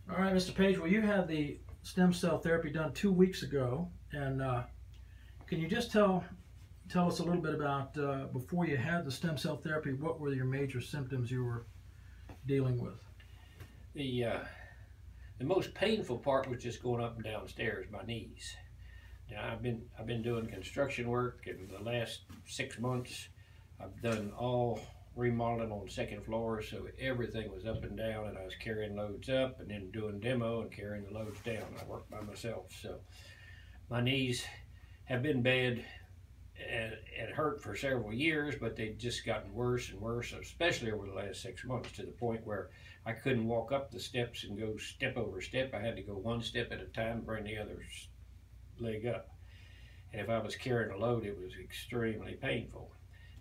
All right, Mr. Page. Well, you had the stem cell therapy done 2 weeks ago, and can you just tell us a little bit about before you had the stem cell therapy? What were your major symptoms you were dealing with? The most painful part was just going up and down stairs, my knees. Now I've been doing construction work, and the last 6 months I've done all remodeling on the second floor, so everything was up and down, and I was carrying loads up and then doing demo and carrying the loads down. I worked by myself, so my knees have been bad and hurt for several years, but they've just gotten worse and worse, especially over the last 6 months, to the point where I couldn't walk up the steps and go step over step. I had to go one step at a time, bring the other leg up. And if I was carrying a load, it was extremely painful.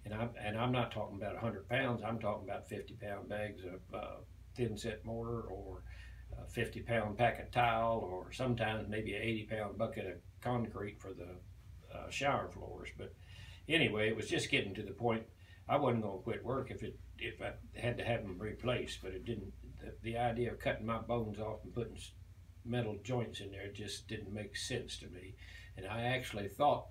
And I'm not talking about 100 pounds. I'm talking about 50-pound bags of thin set mortar, or a 50-pound pack of tile, or sometimes maybe an 80-pound bucket of concrete for the shower floors. But anyway, it was just getting to the point I wasn't going to quit work if I had to have them replaced. But it didn't. The idea of cutting my bones off and putting metal joints in there just didn't make sense to me. And I actually thought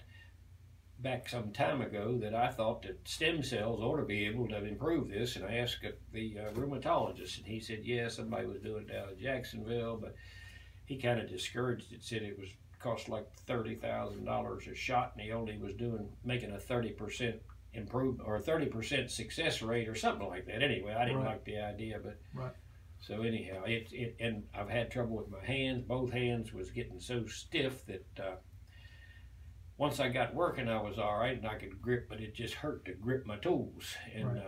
back some time ago that I thought that stem cells ought to be able to improve this, and I asked the rheumatologist, and he said, yeah, somebody was doing it down in Jacksonville, but he kind of discouraged it, said it was cost like $30,000 a shot, and he only was making a 30% improvement or a 30% success rate or something like that. Anyway, I didn't like the idea, but so anyhow, and I've had trouble with my hands. Both hands was getting so stiff that once I got working, I was all right and I could grip, but it just hurt to grip my tools. And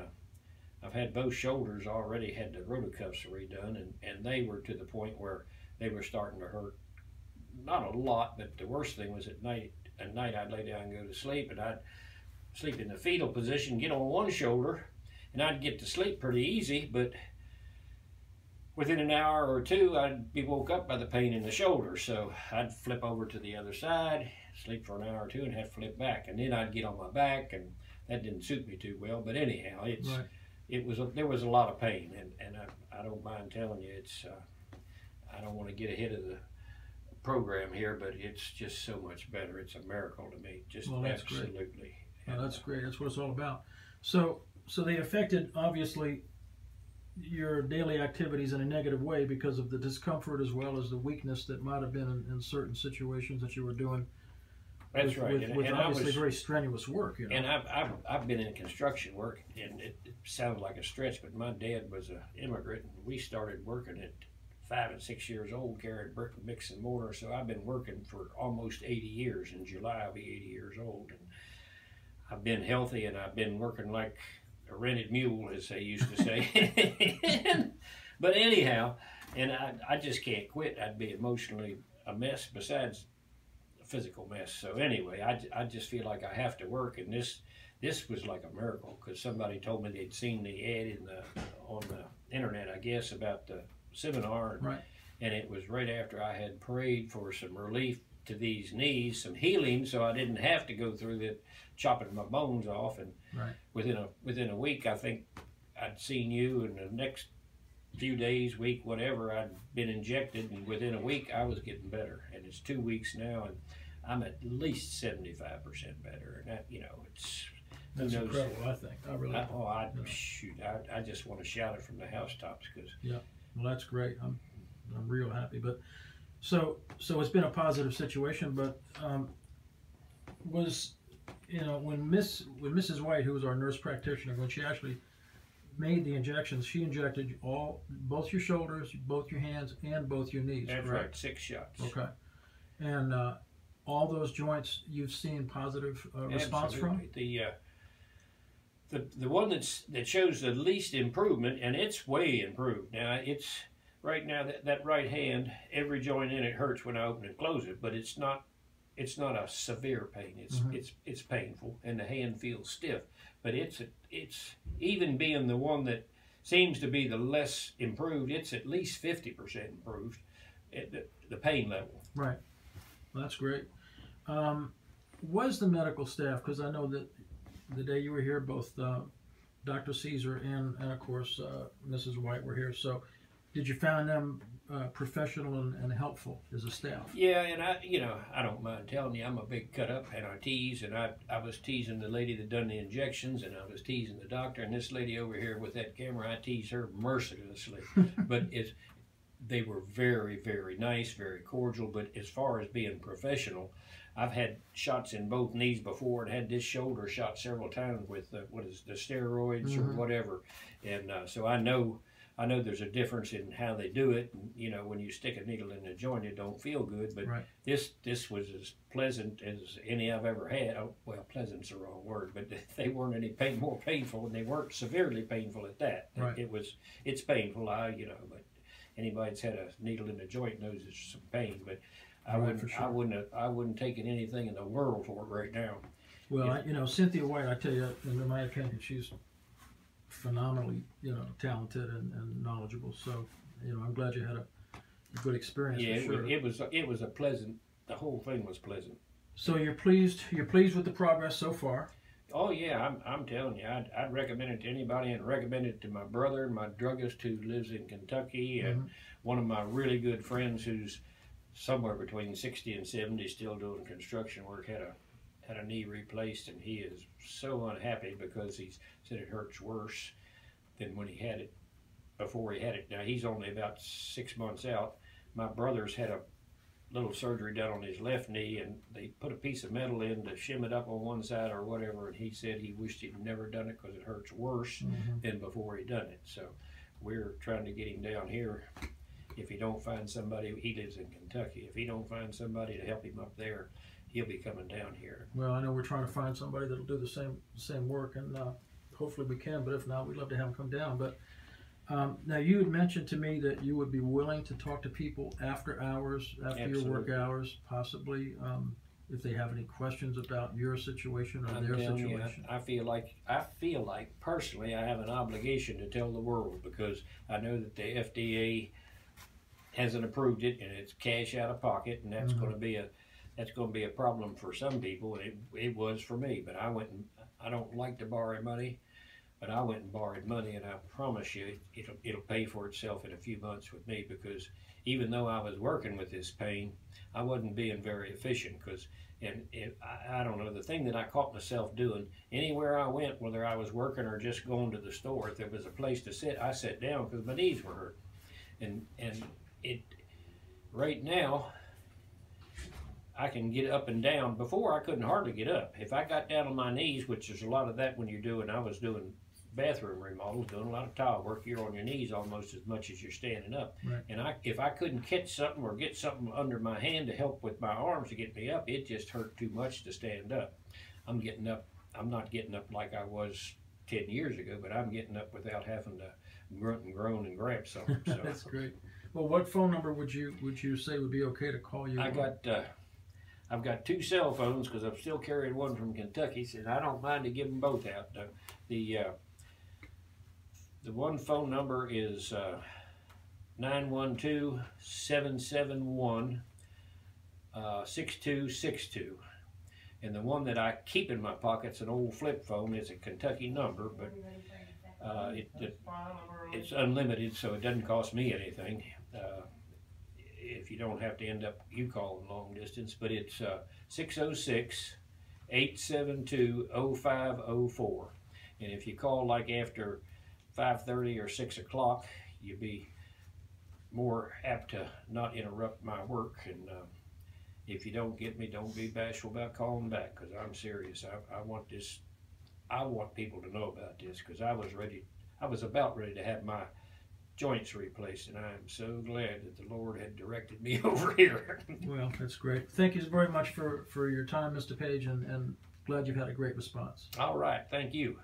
I've had both shoulders already had the rotocuffs redone, and they were to the point where they were starting to hurt. Not a lot, but the worst thing was at night. At night, I'd lay down and go to sleep, and I'd sleep in the fetal position, get on one shoulder, and I'd get to sleep pretty easy, but within an hour or two, I'd be woke up by the pain in the shoulder. So I'd flip over to the other side, sleep for an hour or two, and have to flip back. And then I'd get on my back, and that didn't suit me too well. But anyhow, there was a lot of pain, and I don't mind telling you, I don't want to get ahead of the program here, but it's just so much better. It's a miracle to me. Just absolutely. Great. Well, that's great. That's what it's all about. So they affected, obviously, your daily activities in a negative way because of the discomfort as well as the weakness that might have been in certain situations that you were doing. That's right. With obviously very strenuous work. You know? And I've been in construction work, and it sounds like a stretch, but my dad was an immigrant, and we started working at 5 and 6 years old, carrying brick and mix and mortar. So I've been working for almost 80 years. In July, I'll be 80 years old, and I've been healthy, and I've been working like a rented mule, as they used to say. But anyhow, and I just can't quit. I'd be emotionally a mess besides a physical mess. So anyway, I just feel like I have to work, and this was like a miracle, because somebody told me they'd seen the ad on the internet, I guess, about the seminar, and it was right after I had prayed for some relief to these knees, some healing, so I didn't have to go through that chopping my bones off. And within a week, I think I'd seen you, and the next few days, week, whatever, I'd been injected, and within a week I was getting better. And it's 2 weeks now, and I'm at least 75% better. And that, that's incredible. I think shoot, I just want to shout it from the housetops, because well, that's great. I'm real happy. But so it's been a positive situation. But was when Mrs. White, who was our nurse practitioner, when she actually made the injections, she injected both your shoulders, both your hands, and both your knees. That's correct? Right, 6 shots. Okay, and all those joints you've seen positive response from? The one that shows the least improvement, and it's way improved. Now it's right now that right hand, every joint in it hurts when I open and close it, but it's not a severe pain. It's painful, and the hand feels stiff. But it's even being the one that seems to be the less improved, it's at least 50% improved at the pain level. Right. Well, that's great. Was the medical staff, because I know that the day you were here, both Dr. Caesar and of course Mrs. White were here. So, did you find them professional and helpful as a staff. Yeah, and I don't mind telling you, I'm a big cut up, and I tease, and I was teasing the lady that done the injections, and I was teasing the doctor, and this lady over here with that camera, I tease her mercilessly. But they were very, very nice, very cordial. But as far as being professional, I've had shots in both knees before, and had this shoulder shot several times with the steroids or whatever, and so I know there's a difference in how they do it. And, when you stick a needle in a joint, it don't feel good. But this was as pleasant as any I've ever had. Oh, well, pleasant's the wrong word, but they weren't any more painful, and they weren't severely painful at that. Right. It's painful, but anybody that's had a needle in a joint knows it's some pain. But I wouldn't take anything in the world for it right now. Well, Cynthia White, I tell you, in my opinion, she's phenomenally, talented and knowledgeable. So, I'm glad you had a good experience. Yeah, for sure. it was a pleasant. The whole thing was pleasant. So you're pleased with the progress so far? Oh yeah, I'm telling you, I'd recommend it to anybody, and recommend it to my brother, my druggist who lives in Kentucky, and one of my really good friends who's somewhere between 60 and 70, still doing construction work, had a knee replaced, and he is so unhappy because he said it hurts worse than when he had it, before he had it. Now he's only about 6 months out. My brother's had a little surgery done on his left knee, and they put a piece of metal in to shim it up on one side or whatever, and he said he wished he'd never done it because it hurts worse than before he done it. So we're trying to get him down here. If he don't find somebody, he lives in Kentucky, if he don't find somebody to help him up there, he'll be coming down here. Well, I know we're trying to find somebody that'll do the same work, and hopefully we can, but if not, we'd love to have him come down. But now, you had mentioned to me that you would be willing to talk to people after hours, after your work hours, possibly, if they have any questions about your situation or their situation. I feel like personally I have an obligation to tell the world, because I know that the FDA hasn't approved it, and it's cash out of pocket, and that's going to be a problem for some people, and it was for me. But I don't like to borrow money. But I went and borrowed money, and I promise you, it'll pay for itself in a few months with me, because even though I was working with this pain, I wasn't being very efficient. I don't know, the thing that I caught myself doing, anywhere I went, whether I was working or just going to the store, if there was a place to sit, I sat down because my knees were hurt. And right now, I can get up and down. Before, I couldn't hardly get up. If I got down on my knees, which is a lot of that when I was doing bathroom remodels, doing a lot of tile work, you're on your knees almost as much as you're standing up. Right. And if I couldn't catch something or get something under my hand to help with my arms to get me up, it just hurt too much to stand up. I'm getting up. I'm not getting up like I was 10 years ago, but I'm getting up without having to grunt and groan and grab something. So. That's great. Well, what phone number would you say would be okay to call you? I've got 2 cell phones, because I'm still carrying one from Kentucky, and I don't mind to give them both out. The one phone number is 912-771-6262. And the one that I keep in my pocket's an old flip phone. It's a Kentucky number, but it's unlimited, so it doesn't cost me anything. If you don't have to end up you calling long distance, but it's 606-872-0504. And if you call like after 5:30 or 6 o'clock, you'll be more apt to not interrupt my work. And if you don't get me, don't be bashful about calling back, because I'm serious. I want this. I want people to know about this, because I was about ready to have my joints replaced, and I am so glad that the Lord had directed me over here. Well, that's great. Thank you very much for your time, Mr. Page, and glad you've had a great response. All right, thank you.